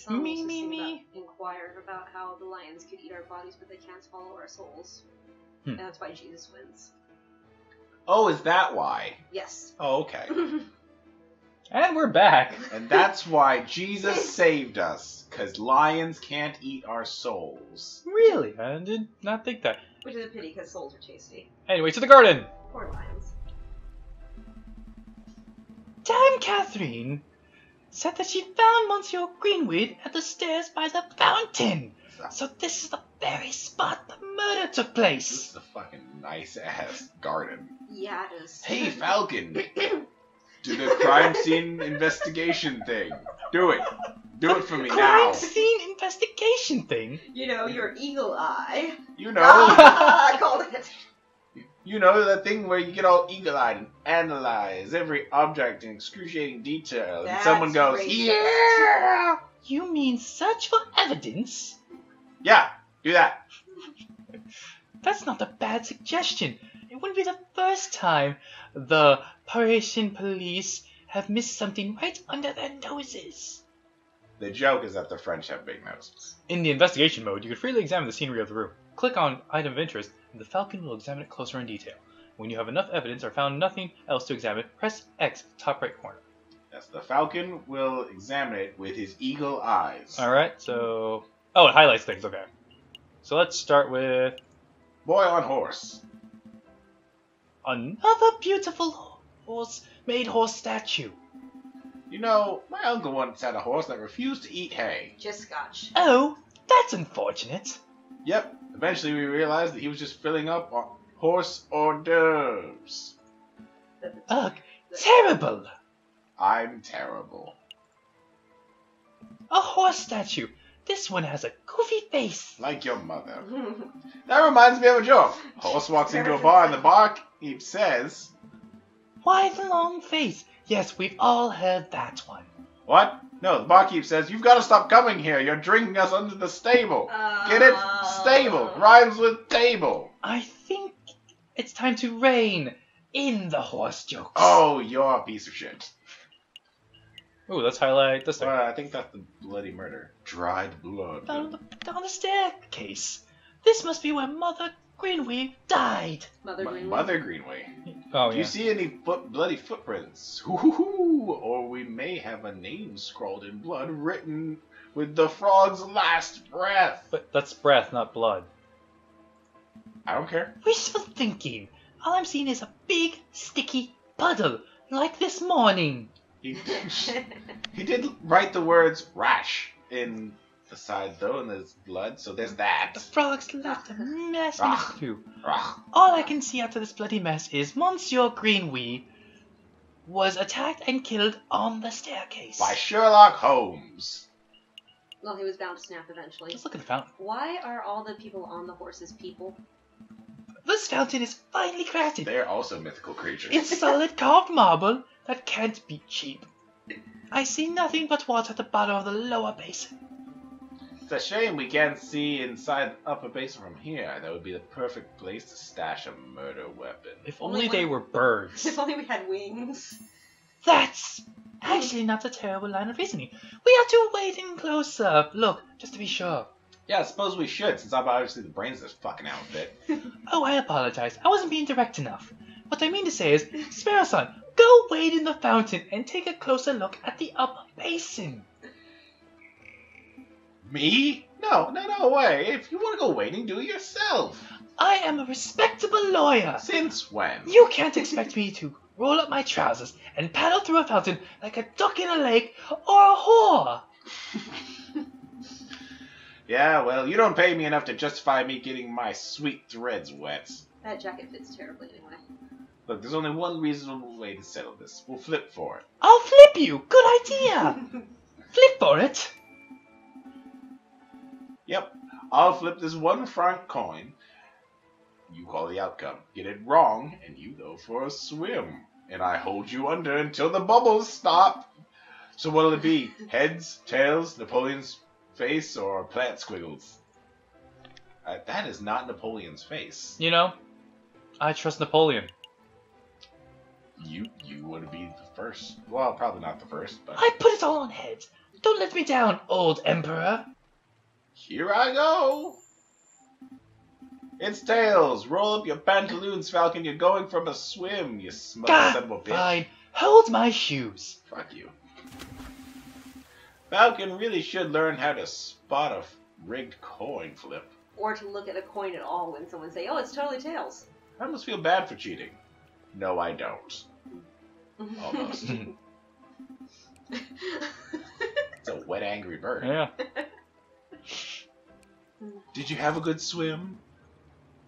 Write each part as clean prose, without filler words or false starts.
Me. Inquired about how the lions could eat our bodies, but they can't swallow our souls. And that's why Jesus wins. Oh, is that why? Yes. Oh, okay. And we're back. And that's why Jesus saved us, because lions can't eat our souls. Really? I did not think that. Which is a pity, because souls are tasty. Anyway, to the garden. Poor lions. Dame Catherine said that she found Monsieur Greenweed at the stairs by the fountain. So this is the very spot the murder took place. This is a fucking nice-ass garden. Yeah, it is. Hey, Falcon! Do the crime scene investigation thing. Do it. Do it for me now. Crime scene investigation thing? You know, your eagle eye. You know. I called it. You know, that thing where you get all eagle-eyed and analyze every object in excruciating detail. And someone goes, racist. yeah! You mean search for evidence? Yeah, do that. That's not a bad suggestion. It wouldn't be the first time the Parisian police have missed something right under their noses. The joke is that the French have big noses. In the investigation mode, you can freely examine the scenery of the room. Click on Item of Interest, and the Falcon will examine it closer in detail. When you have enough evidence or found nothing else to examine, press X, top right corner. Yes, the Falcon will examine it with his eagle eyes. Alright, so... Oh, it highlights things, okay. So let's start with... Boy on horse. Another beautiful made horse statue. You know, my uncle once had a horse that refused to eat hay. Just scotch. Oh, that's unfortunate. Yep, eventually we realized that he was just filling up on horse hors d'oeuvres. Ugh, terrible. I'm terrible. A horse statue. This one has a goofy face. Like your mother. That reminds me of a joke. Horse walks into a bar and the barkeep says... Why the long face? Yes, we've all heard that one. What? No, the barkeep says, you've got to stop coming here. You're drinking us under the stable. Get it? Stable. Rhymes with table. I think it's time to rein in the horse jokes. Oh, you're a piece of shit. Ooh, let's highlight this thing. I think that's the bloody murder. Dried blood. Down the staircase. This must be where Mother Greenway died. Mother Greenway. Oh, Do yeah. you see any bloody footprints? Ooh, or we may have a name scrawled in blood written with the frog's last breath. But that's breath, not blood. I don't care. Wishful thinking. All I'm seeing is a big, sticky puddle, like this morning. He did write the words rash in the side, though, and there's blood, so there's that. The frogs left a mess in the stew. All I can see after this bloody mess is Monsieur Greenway was attacked and killed on the staircase. By Sherlock Holmes. Well, he was bound to snap eventually. Just look at the fountain. Why are all the people on the horses people? This fountain is finely crafted. They're also mythical creatures. It's solid carved marble that can't be cheap. I see nothing but water at the bottom of the lower basin. It's a shame we can't see inside the upper basin from here. That would be the perfect place to stash a murder weapon. If only they were birds. If only we had wings. That's actually not a terrible line of reasoning. We have to wait in close up. Look, just to be sure. Yeah, I suppose we should, since I'm obviously the brains of this fucking outfit. Oh, I apologize. I wasn't being direct enough. What I mean to say is, Sparrow-san, go wade in the fountain and take a closer look at the upper basin. Me? No way. If you want to go wading, do it yourself. I am a respectable lawyer. Since when? You can't expect me to roll up my trousers and paddle through a fountain like a duck in a lake or a whore. Yeah, well, you don't pay me enough to justify me getting my sweet threads wet. That jacket fits terribly anyway. Look, there's only one reasonable way to settle this. We'll flip for it. I'll flip you. Good idea. Flip for it. Yep. I'll flip this 1 franc coin. You call the outcome. Get it wrong, and you go for a swim. And I hold you under until the bubbles stop. So what'll it be? Heads, tails, Napoleon's face, or plant squiggles? That is not Napoleon's face. You know, I trust Napoleon. You would be the first. Well, probably not the first, but... I put it all on heads. Don't let me down, old Emperor. Here I go. It's Tails. Roll up your pantaloons, Falcon. You're going for a swim, you smug son of a bitch. Fine. Hold my shoes. Fuck you. Falcon really should learn how to spot a rigged coin flip. Or to look at a coin at all when someone say, "Oh, it's totally Tails." I almost feel bad for cheating. No, I don't. Almost. It's a wet, angry bird. Yeah. Did you have a good swim?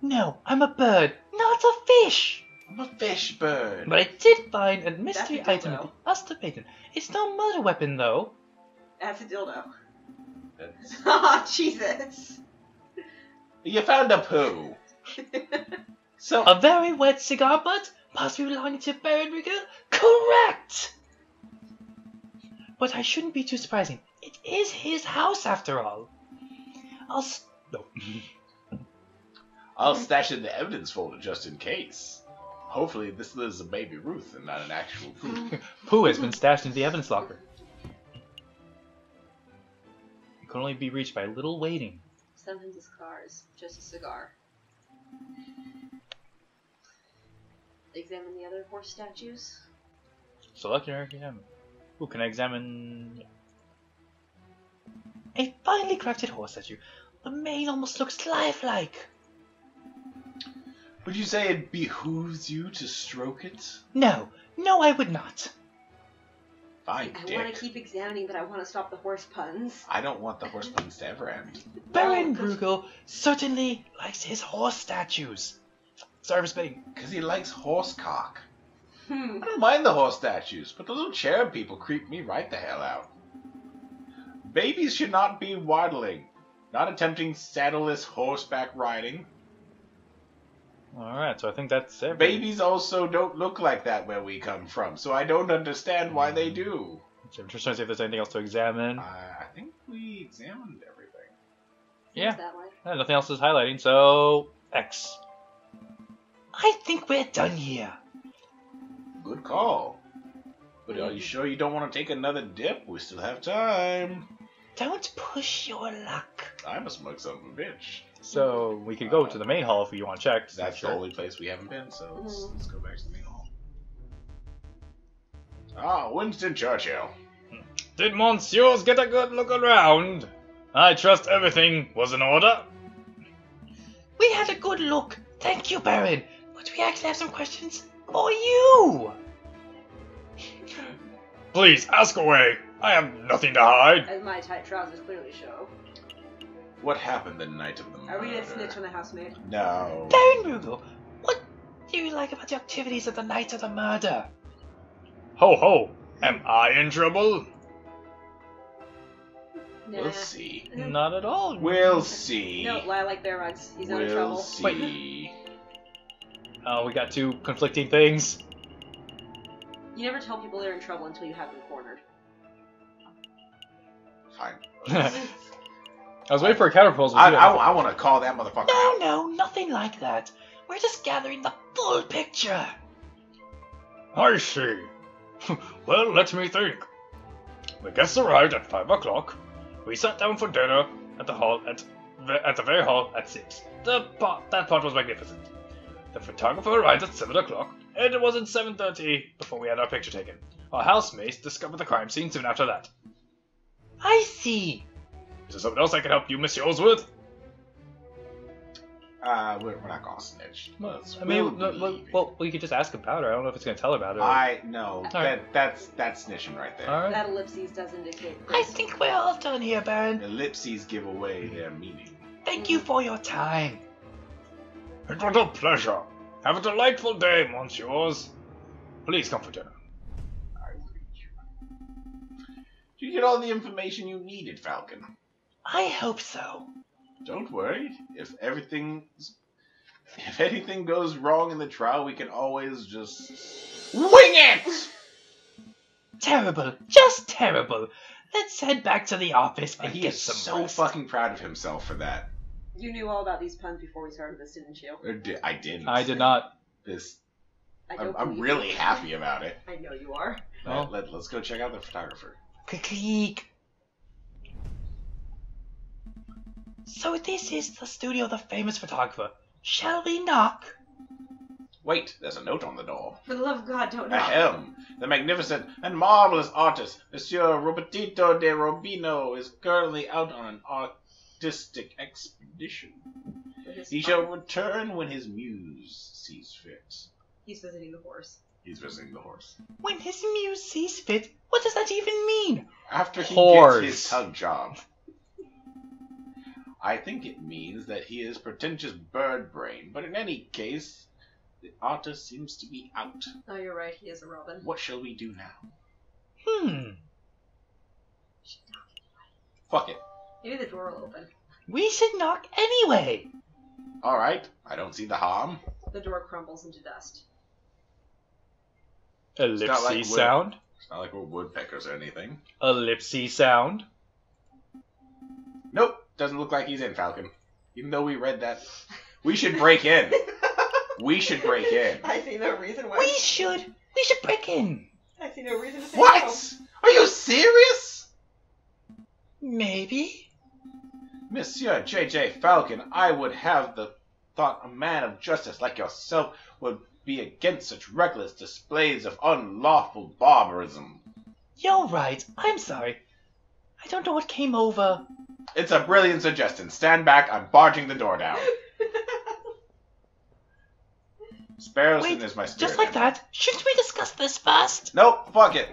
No, I'm a bird, not a fish. I'm a fish bird. But I did find a mystery That's a item at dildo. the Osterbaton. It's no murder weapon, though. That's a dildo. That's... Ah, Jesus. You found a poo. So A very wet cigar butt, possibly belonging to Baron Rico? Correct! But I shouldn't be too surprising. It is his house, after all. No. I'll stash it in the evidence folder just in case. Hopefully this is a baby Ruth and not an actual poo. Pooh has been stashed into the evidence locker. It can only be reached by a little waiting. Sometimes a cigar is just a cigar. Examine the other horse statues. Select an area. Who can I examine? A finely crafted horse statue. The mane almost looks lifelike. Would you say it behooves you to stroke it? No, I would not. Fine, I dick. want to keep examining, but I want to stop the horse puns. I don't want the horse puns to ever end. Baron Oh, 'cause- Bruegel certainly likes his horse statues. Sorry for spitting. Because he likes horse cock. I Hmm. don't mind the horse statues, but the little cherub people creep me right the hell out. Babies should not be waddling, not attempting saddleless horseback riding. Alright, so I think that's it. Babies also don't look like that where we come from, so I don't understand why they do. So I'm just trying to see if there's anything else to examine. I think we examined everything. Yeah. That way. Nothing else is highlighting, so X. I think we're done here. Good call. But are you sure you don't want to take another dip? We still have time. Don't push your luck. I'm a smug son of a bitch. So we could go to the main hall if you want to check. That's the only place we haven't been, so let's go back to the main hall. Ah, Winston Churchill. Did Monsieurs get a good look around? I trust everything was in order. We had a good look. Thank you, Baron. But we actually have some questions for you. Please, ask away. I have nothing to hide. As my tight trousers clearly show. What happened the night of the murder? Are we gonna snitch on the housemaid? No. Baron Bruegel, what do you like about the activities of the night of the murder? Ho ho, am I in trouble? Nah. We'll see. Not at all. We'll see. No, Lilac Bear Rugs. He's not in We'll trouble. see. Oh, we got two conflicting things. You never tell people they're in trouble until you have them cornered. Fine. I was waiting for a counter proposal. I want to call that motherfucker out. No, nothing like that. We're just gathering the full picture. I see. Well, let me think. The guests arrived at 5 o'clock. We sat down for dinner at the hall at the very hall at 6. That part was magnificent. The photographer arrived at 7 o'clock, and it wasn't 7:30 before we had our picture taken. Our housemates discovered the crime scene soon after that. I see. Is there something else I can help you, Messieurs, with? We're not gonna snitch. I mean, well, you could just ask about her. I don't know if it's going to tell her about it. No. Alright. That's snitching right there. Alright. That ellipses does indicate. I think we're all done here, Baron. Ellipses give away their meaning. Thank you for your time. It was a pleasure. Have a delightful day, Monsieurs. Please come for dinner. I agree. Did you get all the information you needed, Falcon? I hope so. Don't worry. If anything goes wrong in the trial, we can always just wing it. Terrible. Just terrible. Let's head back to the office and He get is some so rest. fucking proud of himself for that. You knew all about these puns before we started this, didn't you? I didn't. I did not. I'm really happy about it. I know you are. Well. Let's go check out the photographer. Click. So this is the studio of the famous photographer. Shall we knock? Wait, there's a note on the door. For the love of God, don't knock. Ahem. The magnificent and marvelous artist, Monsieur Robertito de Robino, is currently out on an artistic expedition. He shall return when his muse sees fit. He's visiting the horse. He's visiting the horse. When his muse sees fit? What does that even mean? After he Horse. gets his tug job. I think it means that he is pretentious bird brain, but in any case, the artist seems to be out. Oh, you're right. He is a robin. What shall we do now? Fuck it. Maybe the door will open. We should knock anyway. Alright, I don't see the harm. The door crumbles into dust. Ellipsy sound. It's not like we're woodpeckers or anything. Ellipsy sound. Nope, doesn't look like he's in, Falcon. Even though we read that. We should break in. We should break in. I see no reason why. We should break in. I see no reason to say What? no. Are you serious? Maybe. Monsieur J.J. Falcon, I would have the thought a man of justice like yourself would be against such reckless displays of unlawful barbarism. You're right. I'm sorry. I don't know what came over. It's a brilliant suggestion. Stand back, I'm barging the door down. Sparrowson is my spirit. Just like that? Shouldn't we discuss this first? Nope, fuck it.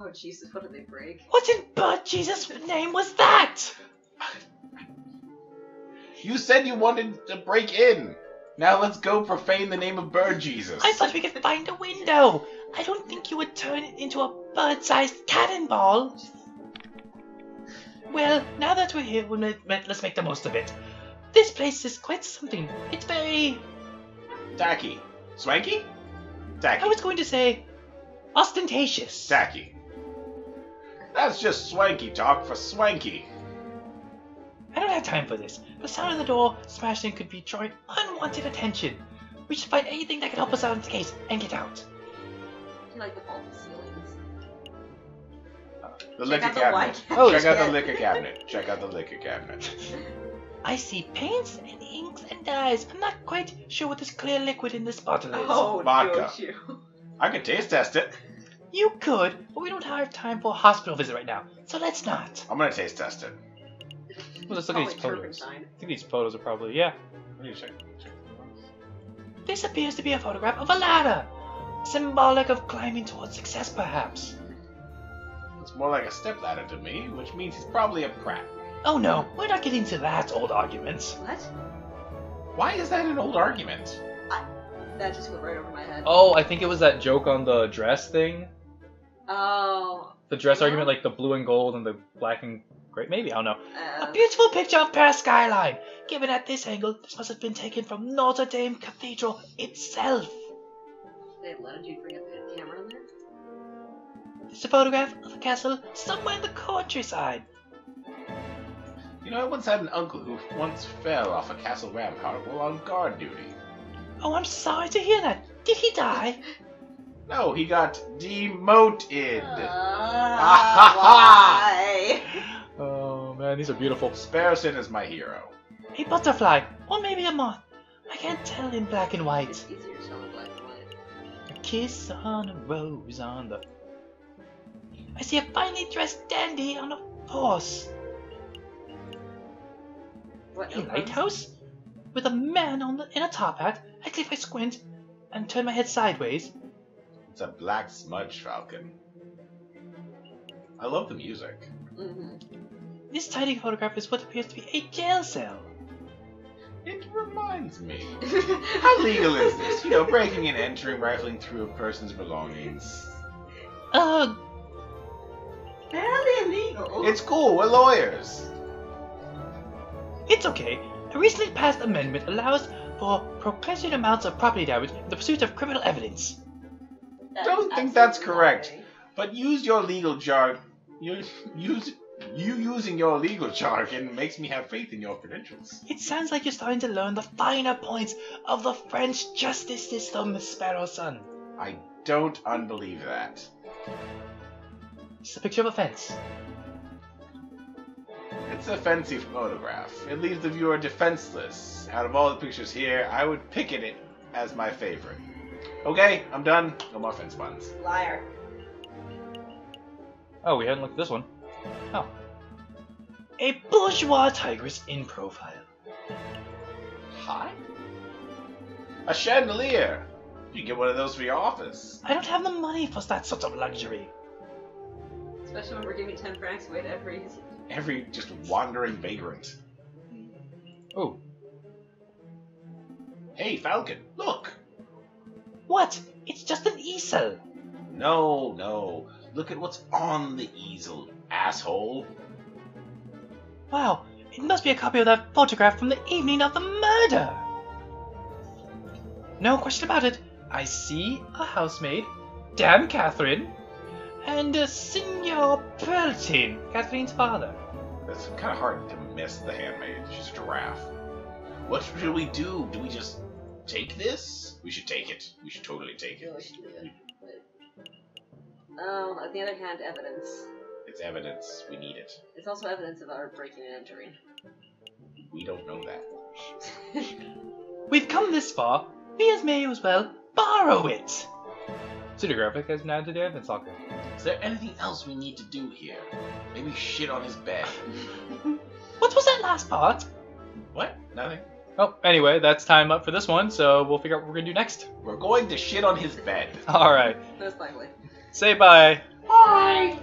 Oh, Jesus, what did they break? What in bird Jesus' name was that? You said you wanted to break in. Now let's go profane the name of Bird Jesus. I thought we could find a window. I don't think you would turn it into a bird-sized cannonball. Well, now that we're here, let's make the most of it. This place is quite something. It's very... Tacky. Swanky? Tacky. I was going to say... ostentatious. Tacky. That's just swanky talk for swanky. I don't have time for this. The sound of the door smashing could be drawing unwanted attention. We should find anything that can help us out in the case and get out. I like the vaulted ceilings. The liquor out the cabinet. white Oh, Check out cabinet. the liquor cabinet. Check out the liquor cabinet. I see paints and inks and dyes. I'm not quite sure what this clear liquid in this bottle is. Oh, Vodka. don't you? I could taste test it. You could, but we don't have time for a hospital visit right now, so let's not. I'm gonna taste test it. Well, let's look at these photos. Turpentine. I think these photos are probably, yeah. This appears to be a photograph of a ladder. Symbolic of climbing towards success, perhaps. It's more like a stepladder to me, which means he's probably a prat. Oh no, we're not getting to that old argument. What? Why is that an old argument? That just went right over my head. Oh, I think it was that joke on the dress thing. Oh. The dress Yeah. argument, like the blue and gold and the black and gray. Maybe, I don't know. Uh, A beautiful picture of Paris skyline. Given at this angle, this must have been taken from Notre Dame Cathedral itself. They had let a dude bring a camera in there? This is a photograph of a castle somewhere in the countryside. You know, I once had an uncle who once fell off a castle rampart while on guard duty. Oh, I'm sorry to hear that. Did he die? No, he got demoted. Why? Oh man, these are beautiful. Sparrowson is my hero. A butterfly, or maybe a moth. I can't tell in black and white. It's easier to tell in black and white. A kiss on a rose on the... I see a finely dressed dandy on a horse. What? A lighthouse? With a man in a top hat. Actually, if I squint and turn my head sideways... It's a black smudge falcon. I love the music. Mm-hmm. This tiny photograph is what appears to be a jail cell. It reminds me. How legal is this? You know, breaking and entering, rifling through a person's belongings. Fairly illegal. It's cool, we're lawyers. It's okay. A recently passed amendment allows for proportionate amounts of property damage in the pursuit of criminal evidence. Don't think that's correct. But use your legal jargon. Using your legal jargon makes me have faith in your credentials. It sounds like you're starting to learn the finer points of the French justice system, Miss Sparrowson. I don't unbelieve that. It's a picture of a fence. It's a fancy photograph. It leaves the viewer defenseless. Out of all the pictures here, I would pick it as my favorite. Okay, I'm done. No more fence puns. Liar. Oh, we hadn't looked at this one. Oh. A bourgeois tigress in profile. Hi? A chandelier! You can get one of those for your office. I don't have the money for that sort of luxury. Especially when we're giving 10 francs away to Every just wandering vagrant. Oh. Hey, Falcon, look! What? It's just an easel. No. Look at what's on the easel, asshole. Wow, it must be a copy of that photograph from the evening of the murder. No question about it. I see a housemaid, Dame Catherine, and Signor Peltin, Catherine's father. That's kind of hard to miss the handmaid. She's a giraffe. What should we do? Do we just take this? We should take it. We should totally take it. No, we should do it. Oh, on the other hand, evidence. It's evidence. We need it. It's also evidence of our breaking and entering. We don't know that. We've come this far. We may as well borrow it. City Graphic has now to do evidence locker. Is there anything else we need to do here? Maybe shit on his bed. What was that last part? What? Nothing. Oh, anyway, that's time up for this one, so we'll figure out what we're gonna do next. We're going to shit on his bed. Alright. Most likely. Say bye. Bye!